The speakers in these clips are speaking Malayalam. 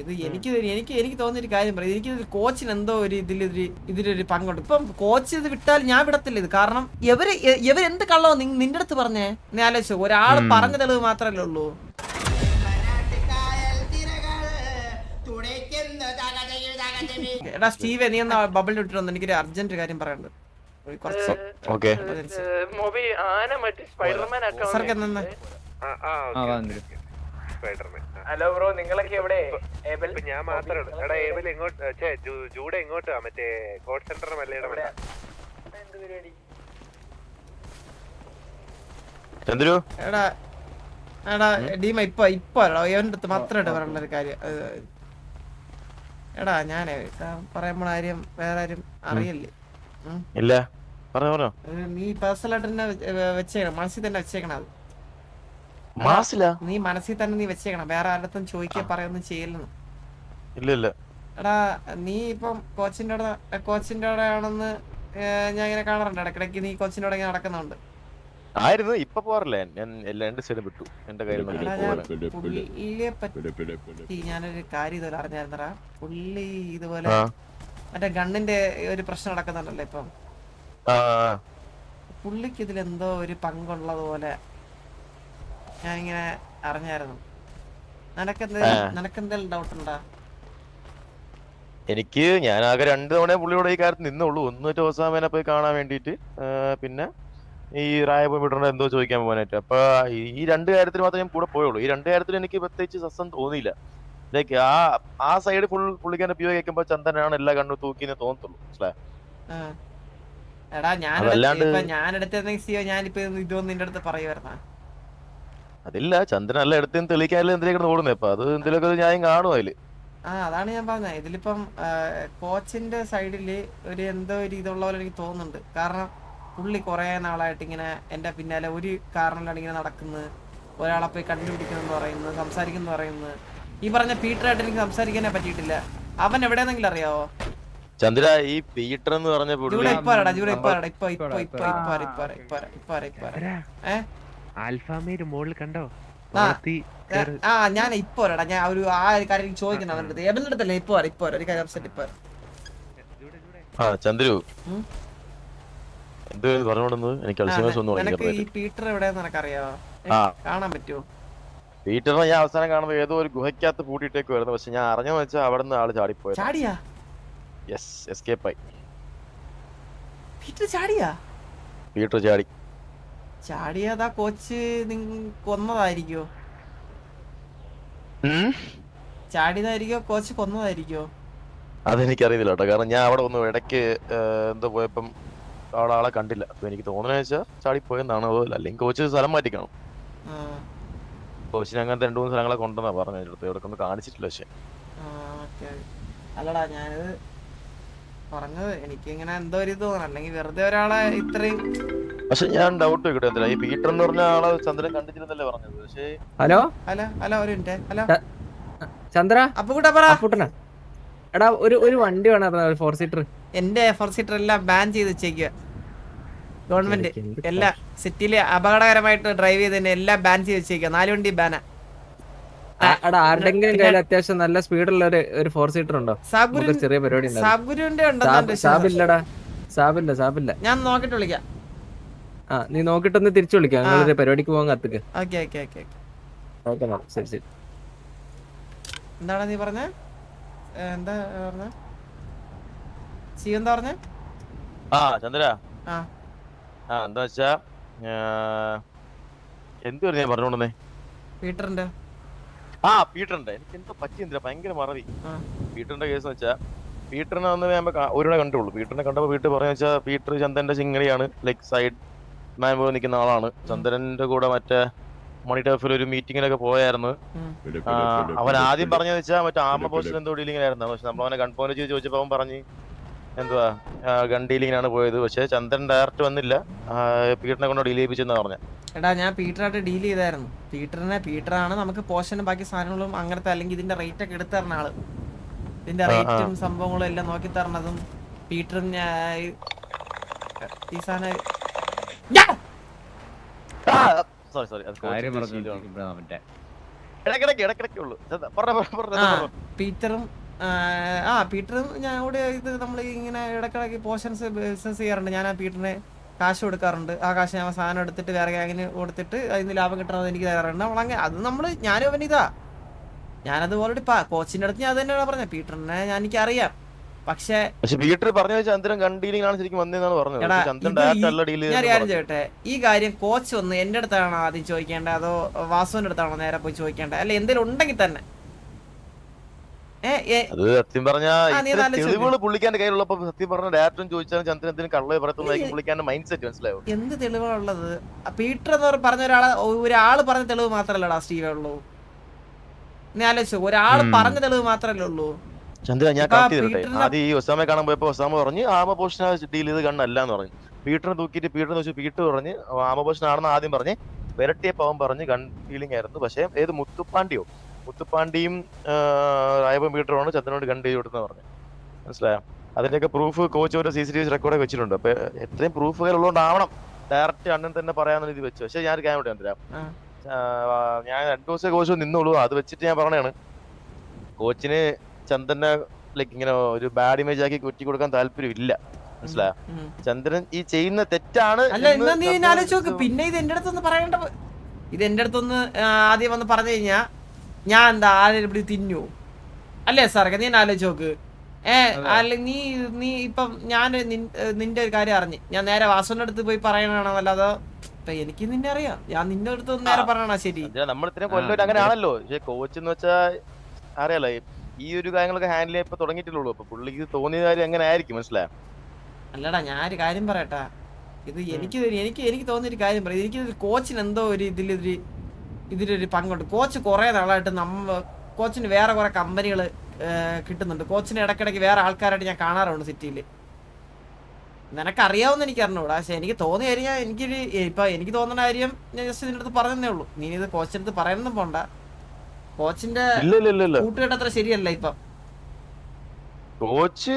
ഇത് എനിക്ക് തോന്നിയൊരു കാര്യം പറയാം. എനിക്ക് കോച്ചിന് എന്തോ ഒരു ഇതിലൊരു പങ്കുണ്ട്. ഇപ്പം കോച്ച് ഇത് വിട്ടാൽ ഞാൻ വിടത്തില്ല ഇത്. കാരണം ഇവരെന്ത് കള്ളോ നിന്റെ അടുത്ത് പറഞ്ഞേ? നീ ആലോചിച്ചോ, ഒരാൾ പറഞ്ഞ തെളിവ് മാത്രല്ലേ ഉള്ളൂ. എടാ സ്റ്റീവേ, നീ എന്നാ ബബിളിൽ ഇട്ടിരുന്നു, എനിക്കൊരു അർജന്റ് കാര്യം പറയാനുണ്ട്. ഹലോ ബ്രോ, നിങ്ങളൊക്കെ എവിടെ? ഞാൻ മാത്രമാണ്. എടാ ഏബിൾ എങ്ങോട്ട്? ജൂഡ എങ്ങോട്ടാ? മറ്റേ കോഡ് സെന്റർ മല്ലയുടെ പരിപാടി? എടാ ഡീമ ഇപ്പൊ എവന്റെ അടുത്ത് മാത്രമായിട്ട് പറയാനുള്ള ഒരു കാര്യം. എടാ ഞാനേ പറയുമ്പോ ആരും വേറെ ആരും അറിയില്ലേ? ഇല്ല, പറഞ്ഞോ. നീ പേഴ്സണലായിട്ട് തന്നെ വെച്ചേക്കണം, മനസ്സിൽ തന്നെ വെച്ചേക്കണം. അത് നീ മനസ്സിൽ തന്നെ നീ വെച്ചേക്കണം. വേറെ ആരുടെ ചോദിക്കാൻ പറയൊന്നും ചെയ്യലെന്ന്. ഇല്ല. എടാ നീ ഇപ്പം കോച്ചിന്റെ അവിടെ ആണെന്ന് ഞാൻ ഇങ്ങനെ കാണാറുണ്ട്. ഇടയ്ക്കിടയ്ക്ക് നീ കോച്ചിന്റെ അവിടെ ഇങ്ങനെ നടക്കുന്നുണ്ട്. ആയിരുന്നു, ഇപ്പൊ പോറല്ലേ. ഞാൻ രണ്ട് സൈഡും വിട്ടു. എന്റെ കയ്യിൽ പുള്ളിയെ പറ്റി ഞാനൊരു കാര്യം ഇതുപോലെ അറിഞ്ഞായിരുന്നടാ. പുള്ളി ഇതുപോലെ മറ്റേ ഗണ്ണിന്റെ ഒരു പ്രശ്നം നടക്കുന്നുണ്ടല്ലോ ഇപ്പം. പുള്ളിക്ക് ഇതിലെന്തോ ഒരു പങ്കുള്ളതുപോലെ ഞാനിങ്ങനെ അറിഞ്ഞായിരുന്നു. നിനക്കെന്തെങ്കിലും ഡൗട്ട് ഉണ്ടാ? എനിക്ക് ഞാൻ ആകെ 2 തവണ പുള്ളിയോട് ഈ കാര്യത്തിൽ നിന്നുള്ളൂ. ഒന്ന് ടോസാമേനെ പോയി കാണാൻ വേണ്ടിട്ട്, പിന്നെ ഈ റായപ്പോ വിടണ എന്തോ ചോദിക്കാൻ പോകാനായിട്ട്. അപ്പൊ ഈ 2 കാര്യത്തിൽ മാത്രമേ ഞാൻ കൂടെ പോയുള്ളൂ. ഈ 2 കാര്യത്തിൽ എനിക്ക് പ്രത്യേകിച്ച് സസ്സം തോന്നിയില്ല. ലൈക്ക് ആ സൈഡ് പുള്ളിക്കാരന്റെ പിയോ കേൾക്കുമ്പോ ചന്ദനാണ് എല്ലാ കണ്ണും തൂക്കിന്ന് തോന്നത്തുള്ളൂ. എടാ ഞാനിപ്പോ ഇതൊന്നും നിന്റെ അടുത്ത് പറയുമായിരുന്ന? അതില്ല, ചന്ദ്രൻ അല്ല എടുത്തെന്ന് തെളിയിക്കാനല്ലേ എന്തിനാണ് ഓടുന്നത്. അപ്പൊ അത് എന്തെങ്കിലുമൊക്കെ ഞാൻ കാണും അതില്. അതാണ് ഞാൻ പറഞ്ഞത്. ഇതിലിപ്പം കോച്ചിന്റെ സൈഡില് എന്തോ ഒരു ഇതുള്ള പോലെ എനിക്ക് തോന്നുന്നുണ്ട്. കാരണം പുള്ളി കുറെ നാളായിട്ട് ഇങ്ങനെ എന്റെ പിന്നാലെ ഒരു കാരണത്തിലാണ് ഇങ്ങനെ നടക്കുന്നത്. ഒരാളെ പോയി കണ്ടുപിടിക്കുന്നെന്ന് പറയുന്നത്, സംസാരിക്കുന്നു പറയുന്നത്. ഈ പറഞ്ഞ പീറ്ററായിട്ട് എനിക്ക് സംസാരിക്കാനേ പറ്റിയിട്ടില്ല. അവൻ എവിടെയെന്നെങ്കിലും അറിയാവോ? ചന്ദ്ര, ഈ പീറ്റർ എന്ന് പറഞ്ഞ ഞാൻ ഇപ്പൊ ഞാൻ ഒരു കാര്യം ചോദിക്കണം അവന്റെ അടുത്ത്. എബിന്റെ അടുത്തല്ലേ ഇപ്പൊ ഒരു കാര്യം ചന്ദ്രു എന്ത് പറഞ്ഞോണ്ടെന്ന് എനിക്ക് ഈ പീറ്റർ എവിടെയെന്ന് നിനക്കറിയാവോ? കാണാൻ പറ്റുമോ? പീറ്ററിനെ ഞാൻ അവസാനം കാണുമ്പോ ഏതോ ഒരു ഗുഹയ്ക്കകത്ത് പൂട്ടിയിട്ടേക്ക് വരുന്നു. പക്ഷെ ഞാൻ അറിഞ്ഞെന്ന് വെച്ചാൽ അവിടെ നിന്ന് ആള് ചാടിപ്പോയി. പീറ്റർ ചാടിയതാ. കോച്ച് കൊന്നതായിരിക്കോ? ചാടിയതായിരിക്കോ കോച്ച് കൊന്നതായിരിക്കോ? അതെനിക്കറിയില്ല കേട്ടോ. കാരണം ഞാൻ അവിടെ ഒന്ന് ഇടയ്ക്ക് എന്തോ പോയപ്പം അവിടെ ആളെ കണ്ടില്ല. അപ്പൊ എനിക്ക് തോന്നുന്ന വെച്ചാൽ ചാടിപ്പോയെന്നാണ്. അല്ലെങ്കിൽ കോച്ച് സ്ഥലം മാറ്റിക്കണം. കോച്ചിന് അങ്ങനത്തെ 2-3 സ്ഥലങ്ങളെ കൊണ്ടെന്നാ പറഞ്ഞത്. ഇവിടെ ഒന്ന് കാണിച്ചിട്ടില്ല. പക്ഷെ അല്ലടാ ഞാനിത് പറഞ്ഞത് എനിക്ക് ഇങ്ങനെ എന്തോ ഒരു തോന്നണം. അല്ലെങ്കിൽ വെറുതെ ഒരാളെ ഇത്രയും. പക്ഷെ ഞാൻ ഡൗട്ട് വെക്കട്ടെ, ഈ പീറ്റർ എന്ന് പറഞ്ഞ ആളെ ചന്ദ്രൻ കണ്ടിട്ടില്ലെന്നല്ലേ പറഞ്ഞത്? പക്ഷേ ഹലോ ഒരു മിനിറ്റ്. ഹലോ ചന്ദ്ര, അപ്പുകുട്ടനാ. എടാ ഒരു വണ്ടി വേണം, 4 സീറ്റർ. എന്റെ 4 സീറ്റർ എല്ലാം ബാൻ ചെയ്ത് വെച്ചേക്കുക ഗവൺമെന്റ്. എല്ലാ സിറ്റിയില് അപകടകരമായിട്ട് ഡ്രൈവ് ചെയ്തതിന് എല്ലാം ബാൻ ചെയ്ത് വെച്ചേക്കുക. 4 വണ്ടി ബാനാ. ആരുടെങ്കിലും കയ്യിൽ അത്യാവശ്യം നല്ല സ്പീഡുള്ള ഒരു 4 സീറ്റർ ഉണ്ടോ? ചെറിയ പരിപാടി. സാബില്ല. ഞാൻ നോക്കിട്ട് വിളിക്കാം. നീ നോക്കിട്ടൊന്ന് തിരിച്ചു വിളിക്കാം. നിങ്ങളൊരു പരിപാടിക്ക് പോകാൻ കത്തുക്ക്. ശരി. എന്താണ് നീ പറഞ്ഞ? എന്താ പറഞ്ഞ? എന്താ പറഞ്ഞ? ചന്ദ്ര എന്താ വെച്ചാ എന്ത് ഞാൻ പറഞ്ഞോണ്ടേ? പീറ്ററിന്റെ എനിക്ക് എന്തോ പറ്റിയെന്തിനാ ഭയങ്കര മറവി. പീറ്ററിന്റെ കേസ് വെച്ചാ പീറ്ററിനെ വന്ന് ഞാൻ ഒരാളെ കണ്ടുള്ളൂ. പീറ്ററിനെ കണ്ടപ്പോ വീട്ടിൽ പറയാ വെച്ചാൽ പീറ്റർ ചന്ദ്രന്റെ ചിങ്ങടിയാണ്. ലൈക്ക് സൈഡ് മാൻ പോലെ നിൽക്കുന്ന ആളാണ്. ചന്ദ്രന്റെ കൂടെ മറ്റേ മണി ടർഫിൽ ഒരു മീറ്റിങ്ങിനൊക്കെ പോയായിരുന്നു. അവൻ ആദ്യം പറഞ്ഞതെന്ന് വെച്ചാൽ മറ്റേ ആർമ പോസ്റ്റിൽ എന്തോ ഡീലിങ്ങിനായിരുന്നു. പക്ഷെ നമ്മളവനെ കൺഫേം ചെയ്ത് ചോദിച്ചപ്പോ അവൻ പറഞ്ഞ് എന്തുവാ ഗൺ ഡീലിങ്ങിനാണ് പോയത്. പക്ഷെ ചന്ദ്രൻ ഡയറക്റ്റ് വന്നില്ല, പീറ്ററിനെ കൊണ്ട് ഡീൽ ചെയ്യിപ്പിച്ചെന്നാ പറഞ്ഞ. എടാ ഞാൻ പീറ്ററായിട്ട് ഡീൽ ചെയ്തായിരുന്നു. പീറ്ററാണ് നമുക്ക് പോഷനും ബാക്കി സാധനങ്ങളും അങ്ങനത്തെ, അല്ലെങ്കിൽ ഇതിന്റെ റേറ്റ് ഒക്കെ എടുത്തു തരണ ആള്. ഇതിന്റെ റേറ്റും സംഭവങ്ങളും എല്ലാം നോക്കി തരണതും പീറ്ററും. ഈ സാധനം ഇടക്കിടക്ക് ഉള്ളു. പീറ്ററും പീറ്ററും ഞാൻ കൂടെ ഇത് നമ്മൾ ഇങ്ങനെ ഇടക്കിടക്ക് പോർഷൻസ് ബിസിനസ് ചെയ്യാറുണ്ട്. ഞാൻ ആ പീറ്ററിന് കാശ് കൊടുക്കാറുണ്ട്. ആ കാശ് ഞാൻ സാധനം എടുത്തിട്ട് വേറെ ഗ്യാങ്ങിന് കൊടുത്തിട്ട് അതിന് ലാഭം കിട്ടണമെന്ന് എനിക്ക് തരാറുണ്ട്. നമ്മളങ്ങനെ അത് ഞാനും അവനിതാ ഞാനതുപോലെ കോച്ചിന്റെ അടുത്ത് ഞാൻ അത് തന്നെയാണ് പറഞ്ഞത്. പീറ്ററിനെ എനിക്കറിയാം. പക്ഷെ പീറ്റർ പറഞ്ഞ ചന്ദ്രൻ കണ്ടീലിംഗ് ആണ് ശരിക്കും വന്നതെന്നാണ് പറഞ്ഞത്. ഞാൻ കാര്യം ചെയ്യട്ടെ, ഈ കാര്യം കോച്ച് വന്ന് എന്റെ അടുത്താണോ ആദ്യം ചോദിക്കേണ്ടത് അതോ വാസുവിന്റെ അടുത്താണോ നേരെ പോയി ചോദിക്കേണ്ടത്? അല്ല എന്തെങ്കിലും ഉണ്ടെങ്കിൽ തന്നെ അത് സത്യം പറഞ്ഞാൽ തെളിവുകൾ പുള്ളിക്കാന്റെ കയ്യിലുള്ളപ്പോ സത്യം പറഞ്ഞ ഡയറക്ടറും ചോദിച്ചാലും ചന്ദ്രൻ എന്തിനും കള്ളേ പറയത്തുള്ളൂ. പുള്ളിക്കാന്റെ മൈൻഡ് സെറ്റ് മനസ്സിലാവും. എന്ത് തെളിവാണുള്ളത്? പീറ്റർ എന്ന് പറഞ്ഞ ഒരാള് പറഞ്ഞ തെളിവ് മാത്രല്ലടാ സ്റ്റീവേ ഉള്ളൂ. നീ ആലോചിച്ചു, ഒരാള് പറഞ്ഞ തെളിവ് മാത്രല്ലേ ഉള്ളൂ. ചന്ദ്ര ഞാൻ കണക്ട് ചെയ്തിട്ടെ, ആദ്യം ഈ ഒസാമയെ കാണാൻ പോയപ്പോ ഒസാമ പറഞ്ഞ് ആമ പോഷൻ ഡീൽ ചെയ്ത് കണ്ണല്ല എന്ന് പറഞ്ഞു. പീറ്ററിനെ തൂക്കിയിട്ട് പീറ്റർ വെച്ചു. പീറ്റർ പറഞ്ഞ് ആമ പോഷൻ ആണെന്ന് ആദ്യം പറഞ്ഞ് വിരട്ടിയ പാവം പറഞ്ഞ് ഗൺ ഡീലിംഗ് ആയിരുന്നു. പക്ഷെ ഏത് മുത്തുപ്പാണ്ടിയും രായപ്പൻ പീറ്ററുമാണ് ചന്ദ്രനോട് ഗൺ ഡീൽ കൊടുത്തെന്ന് പറഞ്ഞു. മനസ്സിലായോ? അതിന്റെയൊക്കെ പ്രൂഫ് കോച്ച് ഓരോ CCTV റെക്കോർഡൊക്കെ വെച്ചിട്ടുണ്ട്. അപ്പൊ എത്രയും പ്രൂഫുകൾ ഉള്ളതുകൊണ്ടാവണം ഡയറക്റ്റ് അണ്ണൻ തന്നെ പറയാമെന്ന് ഇത് വെച്ചു. പക്ഷെ ഞാനൊരു കാര്യം ചന്ദ്ര, ഞാൻ 2 ദിവസം കോച്ച് നിന്നുള്ളൂ. അത് വെച്ചിട്ട് ഞാൻ പറഞ്ഞാണ് കോച്ചിന് ചന്ദ്രനെ ലൈക്ക് ഇങ്ങനെ ഒരു ബാഡ് ഇമേജ് ആക്കി കുറ്റി കൊടുക്കാൻ താല്പര്യം ഇല്ല. മനസ്സിലായോ? ചന്ദ്രൻ ഈ ചെയ്യുന്ന തെറ്റാണ്. പിന്നെ ഇത് എന്റെ അടുത്തൊന്ന് പറയേണ്ട, ഇത് എന്റെ അടുത്തൊന്ന് ആദ്യം വന്ന് പറഞ്ഞു കഴിഞ്ഞാ ഞാൻ എന്താ ആരും ഇവിടെ തിന്നു അല്ലേ സാറൊക്കെ? നീ ആലോചിച്ച് നോക്ക്. നീ ഇപ്പം ഞാൻ നിന്റെ ഒരു കാര്യം അറിഞ്ഞ് ഞാൻ നേരെ വാസുവിന്റെ അടുത്ത് പോയി പറയണോ അല്ലാതെ എനിക്ക് നിന്നെ അറിയാം. ഞാൻ നിന്റെ അടുത്ത് നേരെ പറയണ ശരി? നമ്മൾ ഇത്രയും കൊല്ലം അങ്ങനെ ആണല്ലോ. പക്ഷെ കോച്ച് എന്ന് വെച്ചാ അറിയാലോ ഈ ഒരു കാര്യങ്ങളൊക്കെ ഹാൻഡിൽ ചെയ്യാൻ ഇപ്പൊ തുടങ്ങിയിട്ടുള്ളൂ. അപ്പൊ പുള്ളിക്ക് തോന്നിയ കാര്യം എങ്ങനെ ആയിരിക്കും? മനസ്സിലായോ? അല്ലടാ ഞാനൊരു കാര്യം പറയട്ടാ, ഇത് എനിക്ക് തോന്നിയൊരു കാര്യം പറയാം. എനിക്ക് കോച്ചിന് എന്തോ ഒരു ഇതിലൊരു പങ്കുണ്ട്. കോച്ച് കുറെ നാളായിട്ട് കോച്ചിന് വേറെ കുറെ കമ്പനികൾ കിട്ടുന്നുണ്ട്. കോച്ചിന് ഇടയ്ക്കിടയ്ക്ക് വേറെ ആൾക്കാരായിട്ട് ഞാൻ കാണാറുണ്ട് സിറ്റിയിൽ. നിനക്കറിയാവുന്ന എനിക്ക് അറിഞ്ഞൂടാ. പക്ഷെ എനിക്ക് തോന്നിയ കാര്യം എനിക്ക് തോന്നുന്ന കാര്യം ഞാൻ ജസ്റ്റ് ഇതിൻ്റെ അടുത്ത് പറഞ്ഞതേ ഉള്ളൂ. നീ ഇത് കോച്ചിൻ്റെ അടുത്ത് പറയുന്നതും പോണ്ട. കോച്ചിന്റെ കൂട്ടുകെട്ട് അത്ര ശരിയല്ല ഇപ്പം. കോച്ച്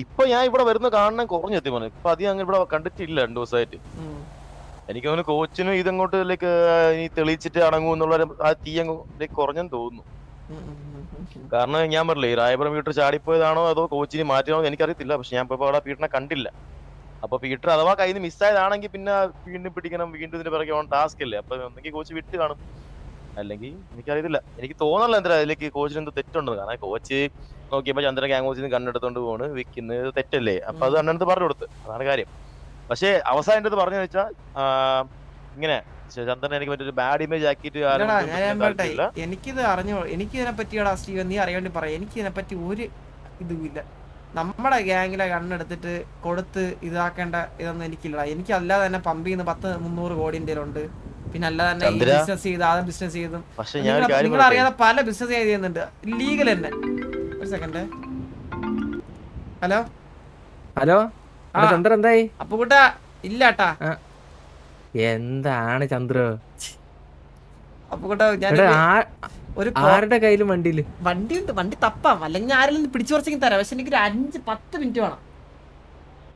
ഇപ്പൊ ഞാൻ ഇവിടെ വരുന്ന കാണാൻ കുറഞ്ഞു എത്തി പറഞ്ഞു. ഇപ്പൊ അധികം അങ്ങനെ ഇവിടെ കണ്ടിട്ടില്ല 2 ദിവസമായിട്ട്. എനിക്ക് തോന്നുന്നു കോച്ചിനും ഇതങ്ങോട്ട് ലൈക്ക് ഇനി തെളിയിച്ചിട്ട് അടങ്ങും എന്നുള്ള ആ തീ അങ്ങ് കുറഞ്ഞെന്ന് തോന്നുന്നു. കാരണം ഞാൻ പറഞ്ഞില്ലേ രായപുരം പീറ്റർ ചാടിപ്പോയതാണോ അതോ കോച്ചിന് മാറ്റിയാണോ എനിക്കറിയത്തില്ല. പക്ഷെ ഞാൻ ഇപ്പൊ അവിടെ പീറ്ററിനെ കണ്ടില്ല. അപ്പൊ പീറ്റർ അഥവാ കയ്യിൽ നിന്ന് മിസ്സായതാണെങ്കിൽ പിന്നെ വീണ്ടും പിടിക്കണം, വീണ്ടും ഇതിന് പിറകെ ഓൺ ടാസ്ക് അല്ലേ. അപ്പൊ ഒന്നെങ്കിൽ കോച്ച് വിട്ട് കാണും, അല്ലെങ്കിൽ എനിക്കറിയത്തില്ല. എനിക്ക് തോന്നല്ല എന്താ അതിലേക്ക് കോച്ചിന് എന്തോ തെറ്റുണ്ടെന്ന്. കാരണം കോച്ച് നോക്കിയപ്പോ ചന്ദ്രൻ ഗ്യാങ് കോച്ചിന് കണ്ണെടുത്തോണ്ട് പോണ് വിൽക്കുന്നത് തെറ്റല്ലേ. അപ്പൊ അത് അണ്ണനടുത്ത് പറഞ്ഞു കൊടുത്ത്, അതാണ് കാര്യം. പക്ഷെ അവസാനം എന്റെ അടുത്ത് പറഞ്ഞു വെച്ചാൽ ഇങ്ങനെ ചന്ദ്രൻ എനിക്ക് മറ്റൊരു ബാഡ് ഇമേജ് ആക്കിയിട്ട് എനിക്കിത് എനിക്കിതിനെ പറ്റിയോടാ സ്റ്റീവൻ, നീ അറിയാൻ വേണ്ടി പറയാം. എനിക്കിതിനെ പറ്റി ഒരു ഇതുമില്ല. നമ്മുടെ ഗ്യാങ്ങിലെ കണ്ണെടുത്തിട്ട് കൊടുത്ത് ഇതാക്കേണ്ട ഇതൊന്നും എനിക്കില്ല. എനിക്ക് അല്ലാതെ തന്നെ പമ്പിൽ നിന്ന് 100-300 കോടി ഉണ്ട്. പിന്നെ അല്ലാതെ തന്നെ ബിസിനസ് ചെയ്ത് ആ ബിസിനസ് ചെയ്തും നിങ്ങൾ അറിയാതെ പല ബിസിനസ് ചെയ്യുന്നുണ്ട് ലീഗൽ തന്നെ. ഒരു സെക്കൻഡ്. ഹലോ ചന്ദ്ര എന്തായി? അപ്പൊ കൂട്ടാ ഇല്ലാട്ടാ. എന്താണ് ചന്ദ്ര? അപ്പൊ കൂട്ടാ ഞാൻ ആരുടെ കയ്യിലും വണ്ടിയുണ്ട്. വണ്ടി തപ്പാം, അല്ലെങ്കിൽ ആരെങ്കിലും പിടിച്ചു പറിച്ചെങ്കിൽ തരാം. പക്ഷെ എനിക്ക് ഒരു 5-10 മിനിറ്റ് വേണം.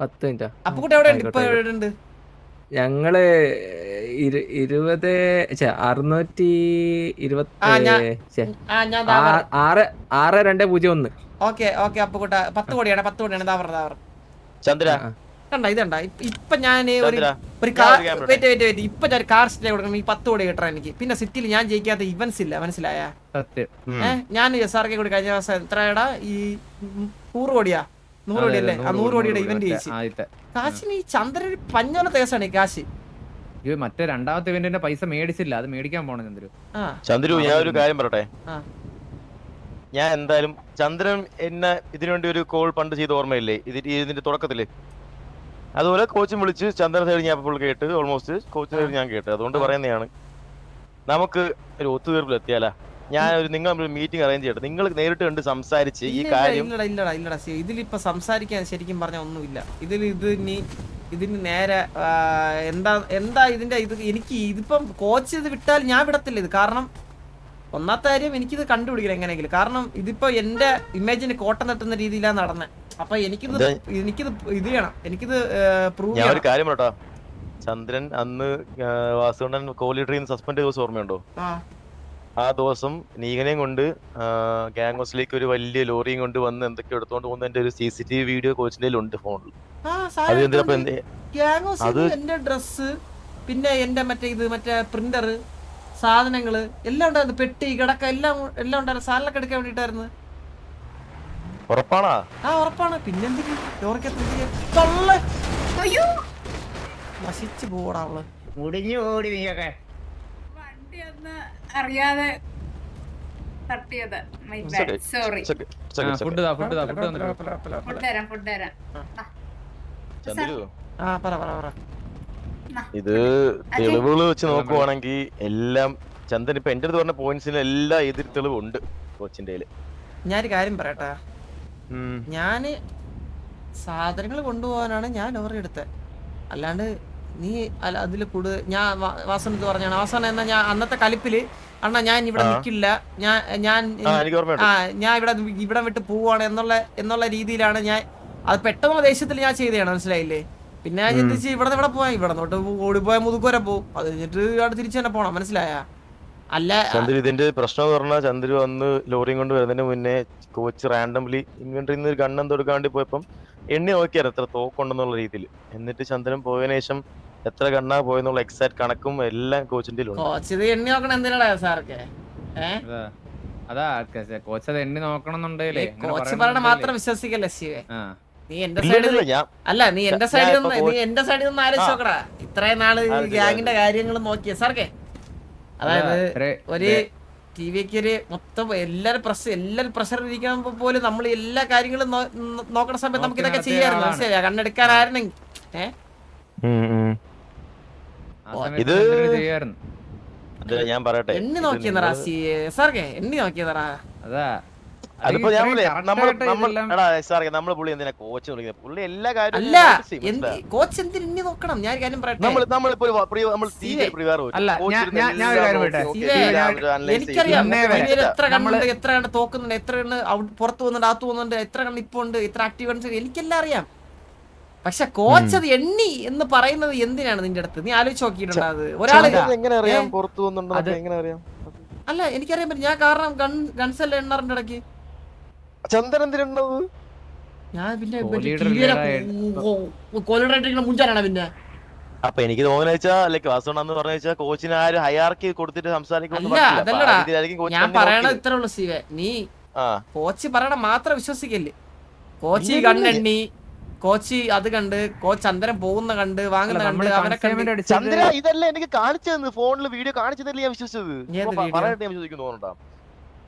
10 മിനിറ്റാ? അപ്പൊ കൂട്ടാ എവിടെ ഉണ്ട്? ഇപ്പൊ എവിടെ ഉണ്ട്? ഞങ്ങള് 620-6201. ഓക്കെ അപ്പൊ കൂട്ടാ 10 കോടിയാണ്. 10 കോടിയാണ്. ചന്ദ്ര കണ്ട ഇതണ്ട. ഇപ്പൊ ഞാൻ ഒരു വെയിറ്റ് ഇപ്പൊ ഞാൻ കാർ സ്റ്റേ കൊടുക്കണം. ഈ 10 കോടി കിട്ടണം എനിക്ക്. പിന്നെ സിറ്റിയിൽ ഞാൻ ജയിക്കാത്ത ഇവന്റ്സ് ഇല്ല, മനസ്സിലായ? ഞാൻ SRK കൂടി കഴിഞ്ഞ ദിവസം എത്രയാടാ ഈ 100 കോടിയാ 100 കോടിയല്ലേ? ആ 100 കോടിയുടെ ഇവന്റ് ജയിച്ചു. കാശിന് ഈ ചന്ദ്രൻ ഒരു പഞ്ഞോല തേസാണ് ഈ കാശ്. മറ്റേ രണ്ടാമത്തെ ഇവന്റിന്റെ പൈസ മേടിച്ചില്ല, അത് മേടിക്കാൻ പോണം ചന്ദ്രു. ഞാൻ ഒരു കാര്യം പറയട്ടെ, ഞാൻ എന്തായാലും ചന്ദ്രൻ എന്നെ ഇതിനുവേണ്ടി ഒരു കോൾ പണ്ട് ചെയ്ത് ഓർമ്മയില്ലേ ഇതിന്റെ തുടക്കത്തില്? അതുപോലെ കോച്ചും വിളിച്ച് ചന്ദ്രൻ സൈഡ് ഞാൻ ഇപ്പോൾ കേട്ട്, ഓൾമോസ്റ്റ് കോച്ച് സൈഡ് ഞാൻ കേട്ട്. അതുകൊണ്ട് പറയുന്നതാണ്, നമുക്ക് ഒരു ഒത്തുതീർപ്പിൽ എത്തിയാലാ. ഞാൻ നിങ്ങൾ മീറ്റിംഗ് അറേഞ്ച് ചെയ്യട്ടെ, നിങ്ങൾ നേരിട്ട് കണ്ട് സംസാരിച്ച് ഈ കാര്യം. ഇല്ലടാ ഇതിലിപ്പോ സംസാരിക്കാൻ ശരിക്കും പറഞ്ഞ ഒന്നുമില്ല. ഇതിന് നേരെ എന്താ ഇതിന്റെ എനിക്ക് ഇതിപ്പം കോച്ച് ഇത് വിട്ടാൽ ഞാൻ വിടത്തില്ല ഇത്. കാരണം ഒന്നാമത്തെ കാര്യം എനിക്കിത് കണ്ടുപിടിക്കണം എങ്ങനെയെങ്കിലും. കാരണം ഇതിപ്പോ എന്റെ ഇമേജിന് കോട്ടം തട്ടുന്ന രീതിയിലാണ് നടന്നത്. അപ്പൊ എനിക്കിത് ഇത് ചെയ്യണം, എനിക്കിത് പ്രൂവ് ചെയ്യണം. ഒരു കാര്യം കേട്ടോ, ചന്ദ്രൻ അന്ന് വാസുണ്ണൻ കോഹ്ലി ട്രെയിൻ സസ്പെൻഡ് ചെയ്ത ദിവസം ഓർമ്മയുണ്ടോ? ആ ദിവസം നീകനെയും കൊണ്ട് ഗ്യാങ് ഹൗസിലേക്ക് ഒരു വലിയ ലോറിയും കൊണ്ട് വന്ന് എന്തൊക്കെ എടുത്തോണ്ട് പോകുന്നതിന്റെ ഒരു CCTV വീഡിയോ കോച്ചിന്റെ ഉണ്ട് ഫോണിൽ. അത് എന്തിനപ്പൊ അത് എന്റെ ഡ്രസ് പിന്നെ എന്റെ മറ്റേ പ്രിന്റർ സാധനങ്ങള് എല്ലാം ഉണ്ടായിരുന്നു, പെട്ടി കിടക്ക എല്ലാം ഉണ്ടായിരുന്നു, സാധനങ്ങളൊക്കെ എടുക്കാൻ വേണ്ടിട്ടായിരുന്നു. ഉറപ്പാണാ? ആ ഉറപ്പാണ്. പിന്നെന്തിന് ലോറിക്കകത്ത് നശിച്ചു പോടാ അവള്. മുടിഞ്ഞു ഓടി നീയൊക്കെ. വണ്ടി ഒന്ന് അറിയാതെ തട്ടിയത്. സോറി. ഫുഡ് ഫുഡ് ഫുഡ് തരാം. ചന്ദ്രു, ആ പറ ഇത് തെളിവുകൾ വെച്ച് നോക്കുവാണെങ്കിൽ എല്ലാം ചന്ദൻ ഇപ്പൊ എന്റെ അടുത്ത് പറഞ്ഞ പോയിന്റ്സിന് എല്ലാ എതിർ തെളിവുണ്ട് കോച്ചിന്റെ. ഞാനൊരു കാര്യം പറയട്ടെ, ഞാന് സാധനങ്ങൾ കൊണ്ടുപോകാനാണ് ഞാൻ ലോറി എടുത്തത്, അല്ലാണ്ട് നീ അതിൽ കൂടുതൽ ഞാൻ വാസനത്ത് പറഞ്ഞാണ്. അവസാനം എന്നാ ഞാൻ അന്നത്തെ കലിപ്പില് അണ്ണാ ഞാൻ ഇവിടെ നിൽക്കില്ല, ഞാൻ ഇവിടെ വിട്ട് പോവാണ് എന്നുള്ള രീതിയിലാണ് ഞാൻ അത് പെട്ടെന്നുള്ള ദേഷ്യത്തിൽ ഞാൻ ചെയ്തതാണ്, മനസ്സിലായില്ലേ? പിന്നെ ഞാൻ ചിന്തിച്ച് ഇവിടെ പോയാ ഇവിടെ നോട്ട് ഓടിപ്പോയ മുതുക്കുവരെ പോവും, അത് കഴിഞ്ഞിട്ട് അവിടെ തിരിച്ചു തന്നെ പോണം, മനസ്സിലായ? അല്ല ചന്ദ്രു, ഇതിന്റെ പ്രശ്നം എന്ന് പറഞ്ഞാൽ ചന്ദ്രു വന്ന് ലോറിയും കൊണ്ട് വരുന്നതിന് മുന്നേ കോച്ച് റാൻഡംലി ഇങ്ങോട്ട് ഇന്ന് ഗണ്ണം തൊടുക്കാൻ വേണ്ടി പോയപ്പം എണ്ണി നോക്കിയായിരുന്നു എത്ര തോക്കുണ്ടെന്നുള്ള രീതിയിൽ. എന്നിട്ട് ചന്ദ്രൻ പോയതിനു ശേഷം എത്ര ഗണ്ണാ പോയെന്നുള്ള എക്സാക്ട് കണക്കും എല്ലാം കോച്ചിന്റെ എണ്ണി നോക്കണം എന്തിനാ സാർക്ക്? അതാ കോച്ച് അത് എണ്ണി നോക്കണമെന്നുണ്ടെങ്കിലേ കോച്ച് പറയണ മാത്രം വിശ്വസിക്കല്ലേ ശിവേ. നീ എന്റെ സൈഡിൽ അല്ല, നീ എന്റെ സൈഡിൽ നിന്ന് ആലോചിച്ച് നോക്കടാ. ഇത്രയും നാള് ഗ്യാങ്ങിന്റെ കാര്യങ്ങൾ നോക്കിയ സാർക്കേ, അതായത് ഒരു ടിവിക്ക് ഒരു മൊത്തം എല്ലാരും പ്രഷർ ഇരിക്കുമ്പോ പോലും നമ്മൾ എല്ലാ കാര്യങ്ങളും നോക്കണ സമയത്ത് നമുക്ക് ഇതൊക്കെ ചെയ്യാറുണ്ട്, മനസ്സിലാ? കണ്ണെടുക്കാനായിരുന്നെങ്കിൽ ഇത് ഞാൻ പറയട്ടെ, എണ്ണി നോക്കിയെന്നറാ സാർക്കേ, എണ്ണി നോക്കിയെന്നറാ. അതാ അതിപ്പോ നമ്മള് പുള്ളി എന്തിനാ കോച്ച് വിളിക്കുന്നത്? പുള്ളി എല്ലാ അല്ല കോച്ച് എന്തിന് ഇനി നോക്കണം? ഞാൻ കാര്യം പറയട്ടെ, എനിക്കറിയാം എത്ര കണ്ട് തോക്കുന്നുണ്ട്, എത്ര കണ്ട് പുറത്തു പോകുന്നുണ്ട്, അകത്ത് പോകുന്നുണ്ട്, എത്ര കണ്ട് ഇപ്പൊ ഉണ്ട്, എത്ര ആക്റ്റീവ്, എനിക്കെല്ലാം അറിയാം. പക്ഷെ കോച്ച് അത് എണ്ണി എന്ന് പറയുന്നത് എന്തിനാണ് നിന്റെ അടുത്ത്? നീ ആലോചിച്ച് നോക്കിയിട്ടുണ്ടോ? അത് ഒരാള് അല്ല എനിക്കറിയാൻ പറ്റും, ഞാൻ കാരണം ഗൺസ് എല്ലാം എണ്ണാറിന്റെ ഇടയ്ക്ക്. ചന്ദ്രൻ എന്തിനുണ്ടത്? ഞാൻ പിന്നെ മുഞ്ചാനാണ് പിന്നെ. അപ്പൊ എനിക്ക് തോന്നുന്ന വാസണെന്ന് പറഞ്ഞാൽ കോച്ചിന് ആ ഒരു ഹയറാർക്കി കൊടുത്തിട്ട് സംസാരിക്കുന്നു. അതല്ലടാ ഞാൻ പറയണത് ഇത്രേ ഉള്ളൂ ശിവ, നീ കോച്ച് പറയണ മാത്രം വിശ്വസിക്കല്ലേ. കോച്ച് കണ്ണെണ്ണി, കോച്ച് അത് കണ്ട്, കോച്ച് ചന്ദ്രൻ പോകുന്ന കണ്ട്, വാങ്ങുന്ന കണ്ട്, അവനെ ചന്ദ്ര ഇതല്ല എനിക്ക് കാണിച്ചത്, ഫോണില് വീഡിയോ കാണിച്ചതല്ലേ ഞാൻ വിശ്വസിച്ചത്. പറയട്ടെ, ഞാൻ വിശ്വസിക്കുന്നു തോന്നണ്ടാ.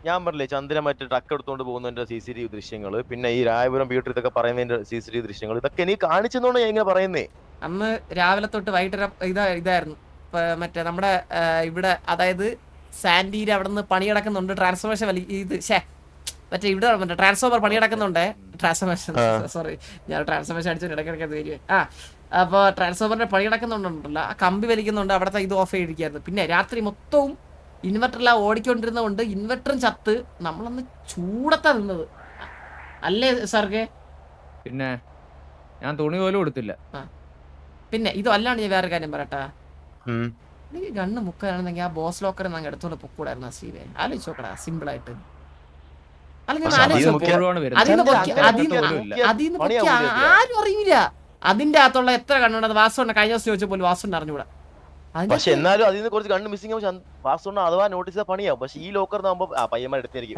ഞാൻ പറഞ്ഞില്ലേ ചന്ദ്രൻ മറ്റേ ട്രക്ക് എടുത്തോണ്ട് പോകുന്നതിന്റെ CCTV ദൃശ്യങ്ങള്, പിന്നെ ഈ രായപുരം വീട്ടിൽ ഇതൊക്കെ പറയുന്നതിന്റെ CCTV ദൃശ്യങ്ങൾ, ഇതൊക്കെ എനിക്ക് കാണിച്ചെന്നോണ്ട് ഞാൻ ഇങ്ങനെ പറയുന്നേ. അന്ന് രാവിലെ തൊട്ട് വൈകിട്ട് ഇതായിരുന്നു മറ്റേ നമ്മുടെ ഇവിടെ, അതായത് സാൻഡിയിൽ അവിടെ നിന്ന് പണി കിടക്കുന്നുണ്ട്, ട്രാൻസ്ഫോർമേഷൻ മറ്റേ ഇവിടെ മറ്റേ ട്രാൻസ്ഫോമർ പണി കിടക്കുന്നുണ്ട്, ട്രാൻസ്ഫോർമേഷൻ സോറി ഞാൻ ട്രാൻസ്ഫോർമേഷൻ അടിച്ചു ഇടയ്ക്കിടയ്ക്ക് വരും. അപ്പോൾ ട്രാൻസ്ഫോമറിന്റെ പണി കിടക്കുന്നുണ്ടല്ലോ, ആ കമ്പി വലിക്കുന്നുണ്ട്, അവിടുത്തെ ഇത് ഓഫ് ചെയ്തിരിക്കുകയായിരുന്നു. പിന്നെ രാത്രി മൊത്തവും ഇൻവെർട്ടറെല്ലാം ഓടിക്കൊണ്ടിരുന്നതുകൊണ്ട് ഇൻവെർട്ടറും ചത്ത് നമ്മളന്ന് ചൂടത്താ നിന്നത്, അല്ലേ സാർക്ക്? പിന്നെ ഞാൻ തുണി പോലും കൊടുത്തില്ല. പിന്നെ ഇതല്ലാണ്ട് ഞാൻ വേറെ കാര്യം പറയട്ടാ, എനിക്ക് ഗണ്ണ് മുക്കാനാണെന്നെങ്കിൽ ആ ബോസ് ലോക്കറിൽ നിന്ന് എടുത്തോണ്ട് പൊക്കൂടായിരുന്നു സീവേ. ആലോചിച്ച് നോക്കടാ, സിമ്പിൾ ആയിട്ട്. അല്ല ഞാൻ ആരും അറിയില്ല അതിന്റെ അകത്തുള്ള എത്ര കണ്ണുണ്ട്. വാസുണ്ട് കഴിഞ്ഞ ദിവസം ചോദിച്ച പോലും വാസുണ്ട് അറിഞ്ഞൂടാ. പക്ഷെ എന്നാലും അതിൽ നിന്ന് കുറച്ച് കണ്ണ് മിസ്സിംഗ് വാസുണ്ട് അഥവാ നോട്ടീസ് പണിയാവും. പക്ഷെ ഈ ലോക്കർ പയ്യന്മാർ എടുത്തിരിക്കും.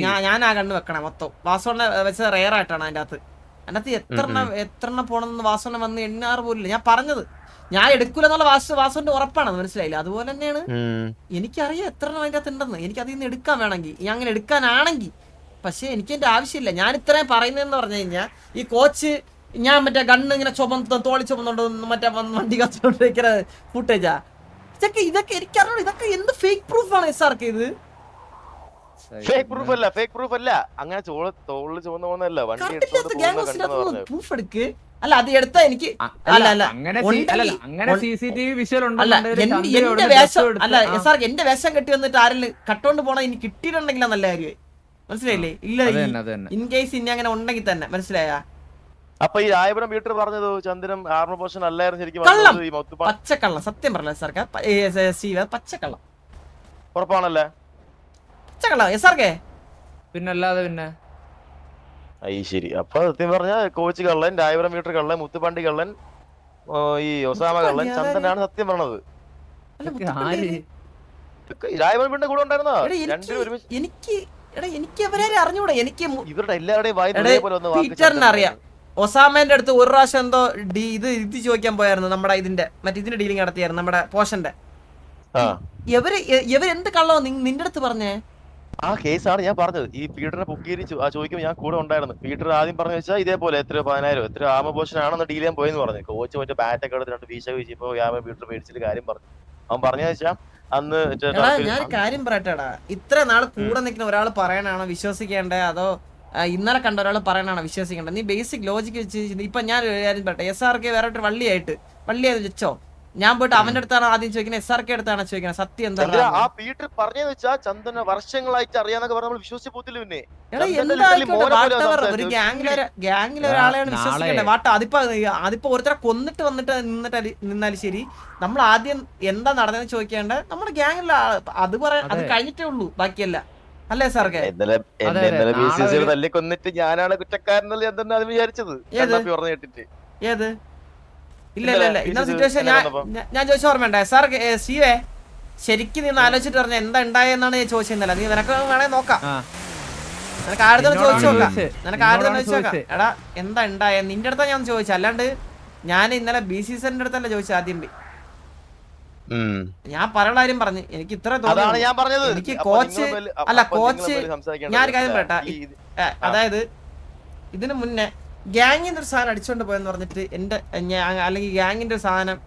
ഞാൻ ആ കണ്ണ് വെക്കണം മൊത്തം. വാസുണ്ണ വെച്ചത് റെയർ ആയിട്ടാണ് അതിന്റെ അകത്ത്. അതിനകത്ത് എത്ര പോണെന്ന് വാസുണ്ണ വന്ന് എണ്ണാറ് പോലില്ല. ഞാൻ പറഞ്ഞത് ഞാൻ എടുക്കൂലെന്നുള്ള വാസുവിന്റെ ഉറപ്പാണ്, മനസ്സിലായില്ല? അതുപോലെ തന്നെയാണ് എനിക്കറിയാം എത്ര അതിന്റെ അകത്ത് ഉണ്ടെന്ന്. എനിക്ക് അതിൽ നിന്ന് എടുക്കാൻ വേണമെങ്കിൽ, ഞാൻ അങ്ങനെ എടുക്കാനാണെങ്കിൽ. പക്ഷെ എനിക്ക് എന്റെ ആവശ്യമില്ല. ഞാൻ ഇത്രയും പറയുന്നതെന്ന് പറഞ്ഞു കഴിഞ്ഞാൽ, ഈ കോച്ച് ഞാൻ മറ്റേ ഗണ്ണ് ഇങ്ങനെ തോളി ചുമന്നുണ്ടോ മറ്റേ വണ്ടി കത്തോണ്ടിരിക്കുന്ന ഫുട്ടേജാ ഇതൊക്കെ എനിക്കറിയാം. ഇതൊക്കെ എന്ത് ഫേക്ക് പ്രൂഫാണ് SRK ഇത്? ഫേക്ക് പ്രൂഫ് അല്ല അങ്ങനെ പ്രൂഫ് എടുക്ക്. അല്ല അത് എടുത്താ എനിക്ക് എന്റെ വേഷം അല്ല SRK എന്റെ വേഷം കെട്ടി വന്നിട്ട് ആരെങ്കിലും കട്ടോണ്ട് പോണ ഇനി കിട്ടിയിട്ടുണ്ടെങ്കിൽ നല്ല കാര്യമായി, മനസ്സിലായില്ലേ? ഇല്ല ഇൻ കേസ് ഇനി അങ്ങനെ ഉണ്ടെങ്കിൽ തന്നെ, മനസ്സിലായാ? അപ്പൊ ഈ രായപുരം വീട്ടിൽ പറഞ്ഞത് ചന്ദ്രൻ ആർമർ പോർഷൻ അല്ലായിരുന്നു ശരിക്കും കള്ളം. പറഞ്ഞത് ഈ മൊത്തം പച്ചക്കള്ളം, സത്യം പറഞ്ഞ സാർക്ക് പച്ചക്കള്ളം, ഉറപ്പാണല്ലേ? പച്ചക്കള്ളം സാർക്കേ. പിന്നല്ലാതെ പിന്നെ ശരി. അപ്പൊ സത്യം പറഞ്ഞ കോച്ച് കള്ളൻ, രായപുരം വീട്ടിൽ കള്ളൻ, മുത്തുപാണ്ടി കള്ളൻ, ഈ ഒസാമ കള്ളൻ, ചന്ദനാണ് സത്യം പറഞ്ഞത്. രായപുരം വീടിന്റെ കൂടെ ഉണ്ടായിരുന്നോ? രണ്ടുപേരും ഒരുമിച്ച് എനിക്ക് അവരെ അറിഞ്ഞൂടാ. എനിക്ക് ഇവരുടെ എല്ലാവരുടെയും വായി പോലെ ഒന്ന് പീറ്ററിന് അറിയാം. ഒസാമേന്റെ അടുത്ത് ഒരു പ്രാവശ്യം എന്തോ ഇത് ചോദിക്കാൻ പോയായിരുന്നു. നമ്മുടെ ഇതിന്റെ ഡീലിംഗ് നടത്തിയായിരുന്നു നമ്മുടെ പോഷന്റെ. ഇവരെന്ത് കള്ളോ നിന്റെ അടുത്ത് പറഞ്ഞേ? ആ കേസാണ് ഞാൻ പറഞ്ഞത്. ഈ പീറ്ററിനെ പൊക്കിയേരി ചോദിക്കുമ്പോൾ ഞാൻ കൂടെ ഉണ്ടായിരുന്നു. പീറ്റർ ആദ്യം പറഞ്ഞു വെച്ചാൽ ഇതേപോലെ എത്രയോ 10,000 എത്രയോ ആമപോഷനാണെന്ന് ഡീൽ ചെയ്യാൻ പോയെന്ന് പറഞ്ഞു. കോച്ച് മറ്റേ ബാറ്റൊക്കെ എടുത്ത് 2 വീശ വീശിപ്പോ പീറ്റർ മേടിച്ചിട്ട് കാര്യം പറഞ്ഞു. അവൻ പറഞ്ഞു വെച്ചാൽ അന്ന് ഞാൻ കാര്യം പറയട്ടെടാ, ഇത്ര നാൾ കൂടെ നിൽക്കുന്ന ഒരാൾ പറയണാണോ വിശ്വസിക്കേണ്ടേ, അതോ ഇന്നലെ കണ്ട ഒരാൾ പറയണാണോ വിശ്വസിക്കേണ്ടത്? നീ ബേസിക് ലോജിക്ക് വെച്ച് ഇപ്പൊ ഞാൻ കാര്യം പറയട്ടെ, SRK വേറെ വള്ളിയായത് വെച്ചോ, ഞാൻ പോയിട്ട് അവന്റെ അടുത്താണ് ആദ്യം ചോദിക്കുന്നത്, SRK അടുത്താണ് ചോദിക്കുന്നത്, സത്യം എന്താണ്? ആ പീറ്റർ പറഞ്ഞു വെച്ചാൽ ചന്ദ്രനെ വർഷങ്ങളായിട്ട് അറിയാന്നൊക്കെ പറഞ്ഞ നമ്മൾ വിശ്വസിച്ച് പോത്തില്ല. പിന്നെ ഒരു ഗ്യാങ്ങിലെ ഒരാളെയാണ് വിശ്വസിക്കേണ്ടത്. വാട്ട അതിപ്പോ ഒരുത്തരെ കൊന്നിട്ട് വന്നിട്ട് നിന്നാലും ശരി, നമ്മൾ ആദ്യം എന്താ നടന്നതെന്ന് ചോദിക്കേണ്ടത് നമ്മുടെ ഗ്യാങ്ങിലെ അത് കഴിഞ്ഞിട്ടേ ഉള്ളൂ ബാക്കിയല്ല, അല്ലേ സാർക്ക്? തല്ലി കൊന്നിട്ട് ഞാനാണ് കുറ്റക്കാരനല്ലേ ചന്ദ്രൻ അത് വിചാരിച്ചത്. ഏത്? ഇല്ല ഇന്ന സിറ്റുവേഷൻ ഞാൻ ചോദിച്ച ഓർമ്മയുണ്ടേ സാർ? സീവേ ശരിക്കും നീ ആലോചിച്ചിട്ട് പറഞ്ഞ എന്താ ഉണ്ടായെന്നാണ് ഞാൻ ചോദിച്ചിരുന്നല്ല. നീ നിനക്ക് വേണേ നോക്കാം, നിനക്ക് ആരുടെ ചോദിച്ചു നോക്കാം, നിനക്ക് ആരുടെ ചോദിച്ചു നോക്കാം. എടാ എന്താ ഉണ്ടായ നിന്റെ അടുത്താ ഞാൻ ചോദിച്ചു, അല്ലാണ്ട് ഞാൻ ഇന്നലെ BCCന്റെ അടുത്തല്ല ചോദിച്ചു. ആദ്യം ഞാൻ പറയുന്ന കാര്യം പറഞ്ഞു. എനിക്ക് ഇത്ര തോന്നുന്നു. എനിക്ക് കോച്ച് ഞാൻ ഒരു കാര്യം പറയട്ടെ, അതായത് ഇതിനു മുന്നേ ഗ്യാങ്ങിന്റെ ഒരു സാധനം അടിച്ചോണ്ട് പോയെന്ന് പറഞ്ഞിട്ട് അല്ലെങ്കിൽ ഗ്യാങ്ങിന്റെ ഒരു സാധനം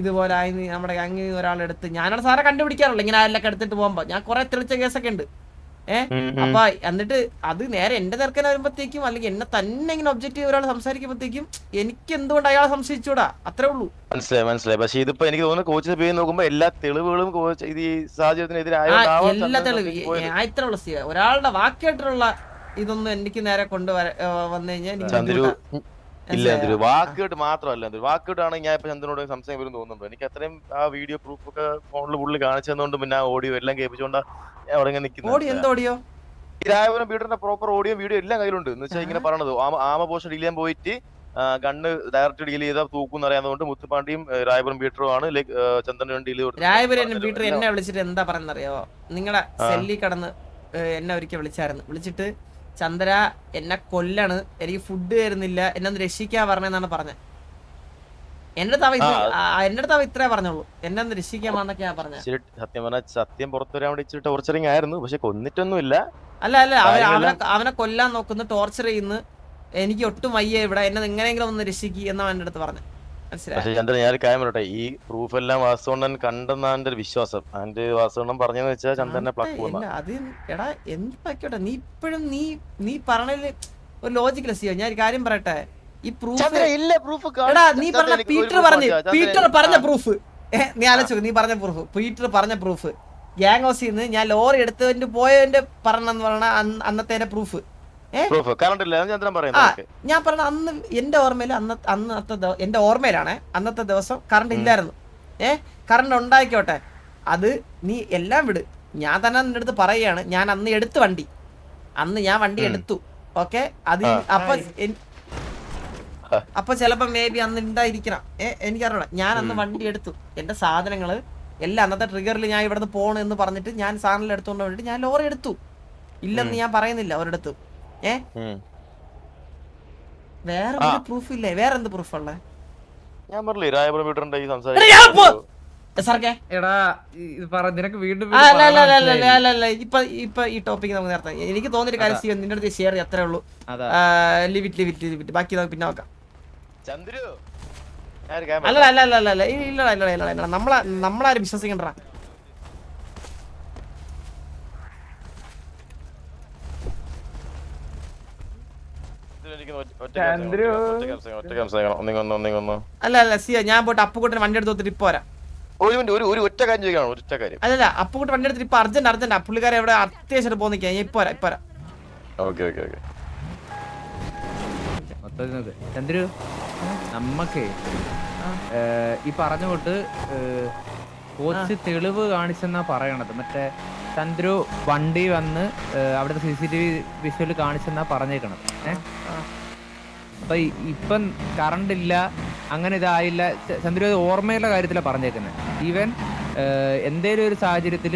ഇതുപോലെ ആയി നമ്മുടെ ഗ്യാങ്ങിൽ ഒരാളെടുത്ത് ഞാനവിടെ സാറെ കണ്ടുപിടിക്കാറുള്ളൂ. ഇങ്ങനെ ആരെല്ലാം എടുത്തിട്ട് പോകുമ്പോ ഞാൻ കുറെ തെളിച്ച കേസൊക്കെ ഉണ്ട്. അപ്പൊ എന്നിട്ട് അത് നേരെ എന്റെ നേർക്കനെ വരുമ്പോഴത്തേക്കും അല്ലെങ്കിൽ എന്നെ തന്നെ ഇങ്ങനെ ഒബ്ജക്റ്റീവ് ഒരാൾ സംസാരിക്കുമ്പോഴത്തേക്കും എനിക്ക് എന്തുകൊണ്ട് അയാളെ സംശയിച്ചൂടാ, അത്രേ ഉള്ളൂ. മനസ്സിലായി. പക്ഷെ ഇതിപ്പോ എനിക്ക് തോന്നുന്നു കോച്ചിന്റെ പേര് നോക്കുമ്പോ എല്ലാ തെളിവുകളും ഈ സാഹചര്യത്തിനെതിരെ എല്ലാ തെളിവ് ഇത്രയുള്ള ഒരാളുടെ വാക്കായിട്ടുള്ള ഇതൊന്നും എനിക്ക് നേരെ വന്നു കഴിഞ്ഞാൽ ഇല്ല. വാക്കുകേട്ട് മാത്രമല്ല, വാക്കുകേട്ടാണ് ഞാൻ ഇപ്പൊ ചന്ദ്രനോട് സംശയം വരും തോന്നുന്നുണ്ടോ? എനിക്ക് അത്രയും ആ വീഡിയോ പ്രൂഫ് ഒക്കെ ഫോണിൽ പുള്ളി കാണിച്ചതുകൊണ്ട് പിന്നെ ആ ഓഡിയോ എല്ലാം കേൾപ്പിച്ചുകൊണ്ടാ അവിടെ നിൽക്കുന്നത്. രായപുരം പീറ്ററിന്റെ പ്രോപ്പർ ഓഡിയോ വീഡിയോ എല്ലാം കയ്യിലുണ്ട്. എന്ന് വെച്ചാൽ ഇങ്ങനെ പറഞ്ഞത് ആമപോഷൻ ഡീൽ ചെയ്യാൻ പോയിട്ട് ഗണ്ണ് ഡയറക്റ്റ് ഡീൽ ചെയ്താൽ തൂക്കും അറിയാവുന്നതുകൊണ്ട് മുത്തുപാണ്ടിയും രായപുരം പീറ്ററും ആണ് ചന്ദ്രൻ ഡീൽ ചെയ്തത്. രായപുരം പീറ്റർ എന്നെ വിളിച്ചിട്ട് എന്താ പറയുന്നറിയാവോ? നിങ്ങളെ സെല്ലി കടന്ന് എന്നെ ഒരിക്കൽ വിളിച്ചായിരുന്നു. ചന്ദ്ര എന്നെ കൊല്ലാണ്, എനിക്ക് ഫുഡ് തരുന്നില്ല, എന്നെ ഒന്ന് രക്ഷിക്കാൻ പറഞ്ഞെന്നാണ് പറഞ്ഞത്. എന്റെ അടുത്ത് അവ ഇത്രേ പറഞ്ഞോളൂ, എന്നെ ഒന്ന് രക്ഷിക്കാൻ പറഞ്ഞൊക്കെയാ പറഞ്ഞത്. സത്യം പറഞ്ഞാൽ സത്യം പുറത്തു വരാൻ വേണ്ടി ഇച്ചിരി ടോർച്ചറിങ് ആയിരുന്നു, പക്ഷെ കൊന്നിട്ടൊന്നുമില്ല. അല്ല അവനെ കൊല്ലാൻ നോക്കുന്നു, ടോർച്ചർ ചെയ്യുന്നു, എനിക്ക് ഒട്ടും വയ്യ ഇവിടെ, എന്നെ എങ്ങനെയെങ്കിലും ഒന്ന് രക്ഷിക്കുക എന്നാണ് എന്റെ അടുത്ത് പറഞ്ഞത്. പക്ഷെ ചന്ദ്രൻ ഞാൻ കാര്യം പറയട്ടെ, ഈ പ്രൂഫ് എല്ലാം വാസുണ്ണൻ കണ്ടെന്നാണ് എന്റെ ഒരു വിശ്വാസം. അതിന്റെ വാസുണ്ണൻ പറഞ്ഞെന്ന് വെച്ചാൽ ചന്ദ്രനെ അത് എടാ എന്തായിക്കോട്ടെ, നീ ഇപ്പോഴും നീ പറഞ്ഞതില് ഒരു ലോജിക്കൽ സിയോ. ഞാൻ ഒരു കാര്യം പറയട്ടെ, ഈ പ്രൂഫ് നീ പറഞ്ഞ പീറ്റർ പറഞ്ഞ പ്രൂഫ് നീ ആലോചിച്ചു, നീ പറഞ്ഞ പ്രൂഫ് പീറ്റർ പറഞ്ഞ പ്രൂഫ് ഗ്യാങ് ഹൗസിന്ന് ഞാൻ ലോറി എടുത്തതിന്റെ പോയതിന്റെ പറഞ്ഞെന്ന് പറഞ്ഞ അന്നത്തെ പ്രൂഫ്. ഞാൻ പറഞ്ഞ അന്ന് എന്റെ ഓർമ്മയില് എന്റെ ഓർമ്മയിലാണ് അന്നത്തെ ദിവസം കറണ്ട് ഇല്ലായിരുന്നു. കറണ്ട് ഉണ്ടായിക്കോട്ടെ, അത് നീ എല്ലാം വിട്, ഞാൻ തന്നെ നിന്റെ അടുത്ത് പറയുകയാണ്, ഞാൻ അന്ന് എടുത്തു വണ്ടി, ഞാൻ വണ്ടി എടുത്തു. ഓക്കെ, അത് അപ്പൊ ചിലപ്പോ മേ ബി അന്ന് ഉണ്ടായിരിക്കണം, എനിക്കറിയണം. ഞാൻ അന്ന് വണ്ടി എടുത്തു, എന്റെ സാധനങ്ങള് എല്ലാം അന്നത്തെ ട്രിഗറിൽ ഞാൻ ഇവിടുന്ന് പോണു എന്ന് പറഞ്ഞിട്ട് ഞാൻ സാധനങ്ങൾ എടുത്തോണ്ട് വേണ്ടിട്ട് ഞാൻ ലോറി എടുത്തു. ഇല്ലെന്ന് ഞാൻ പറയുന്നില്ല ഒരിടത്തും. വേറെ പ്രൂഫ് ഇല്ലേ? വേറെ എന്ത് പ്രൂഫ് ഉള്ളേ? ഞാൻ പറഞ്ഞില്ലേ രായപുരം വീട്ടിലുണ്ട് ഈ ഇപ്പൊ ഈ ടോപ്പിക് നമുക്ക് നേരത്തെ എനിക്ക് തോന്നിയൊരു കാര്യം ചെയ്യും, നിന്റെ അടുത്ത് ഷെയർ ചെയ്യാം, അത്രേ ഉള്ളൂ. ലിവിറ്റ് ബാക്കി നമുക്ക് പിന്നെ നോക്കാം. അല്ല നമ്മളാരും വിശ്വസിക്കണ്ട. അല്ല സിയ, ഞാൻ പോയിട്ട് അപ്പുകൂട്ടിന് വണ്ടി എടുത്ത് കൊടുത്തിട്ട് ഇപ്പൊ വരാം. അല്ല അപ്പുകൂട്ട് വണ്ടി എടുത്തിട്ട് ഇപ്പൊ അർജന്റ് പുള്ളിക്കാരെ എവിടെ അത്യാവശ്യം പോന്നിക്കാൻ ഇപ്പൊ വരാം. മൊത്തത്തിൽ നോക്ക് ചന്ദ്രു നമ്മക്കേ ഈ പറഞ്ഞ തൊട്ട് കോച്ച് തെളിവ് കാണിച്ചെന്നാ പറയണത്. മറ്റേ ചന്ദ്രു വണ്ടി വന്ന് അവിടുത്തെ CCTV വിഷ്വല് കാണിച്ചെന്നാ പറഞ്ഞേക്കണത്. അപ്പൊ ഇപ്പം കറണ്ട് ഇല്ല, അങ്ങനെ ഇതായില്ല. ചന്ദ്രു അത് ഓർമ്മയുള്ള കാര്യത്തിലാണ് പറഞ്ഞേക്കുന്നത്. ഈവൻ എന്തേലും ഒരു സാഹചര്യത്തിൽ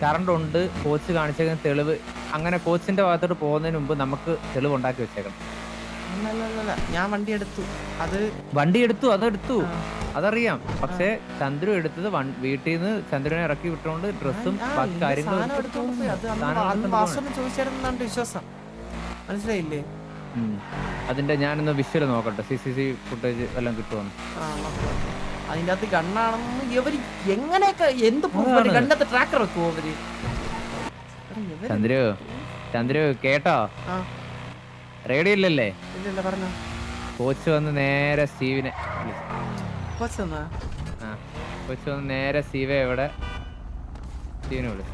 കറണ്ട് ഉണ്ട്, കോച്ച് കാണിച്ചേക്കുന്ന തെളിവ്, അങ്ങനെ കോച്ചിന്റെ ഭാഗത്തോട്ട് പോകുന്നതിന് മുമ്പ് നമുക്ക് തെളിവ് ഉണ്ടാക്കി വെച്ചേക്കണം. ഞാൻ വണ്ടി എടുത്തു, അതെടുത്തു അതറിയാം. പക്ഷെ ചന്ദ്രു എടുത്തത് വീട്ടിൽ നിന്ന് ചന്ദ്രനെ ഇറക്കി വിട്ടുകൊണ്ട് ഡ്രസ്സും ബാക്കി കാര്യങ്ങളും ചോദിച്ചായിരുന്നു വിശ്വാസം. മനസ്സിലായില്ലേ? അതിന്റെ ഞാനൊന്ന് വിഷ്വല് നോക്കട്ടെ, CCTV ഫുട്ടേജ് എല്ലാം കിട്ടുമെന്ന്. അതിന്റെ അകത്ത് ഗണ്ണാണെന്ന് ഇവര് എങ്ങനെയൊക്കെ എന്ത് ഗണ്ണത്തെ ട്രാക്കർ വെക്കുവോ അവര്? ചന്ദ്രു കേട്ടോ? റേഡിയോ ഇല്ലല്ലേ? ഇല്ല, പറഞ്ഞോ. കോച്ച് വന്ന് നേരെ സ്റ്റീവിനെ കോച്ച് വന്ന് നേരെ സ്റ്റീവെ സ്റ്റീവിനെ വിളിച്ചു.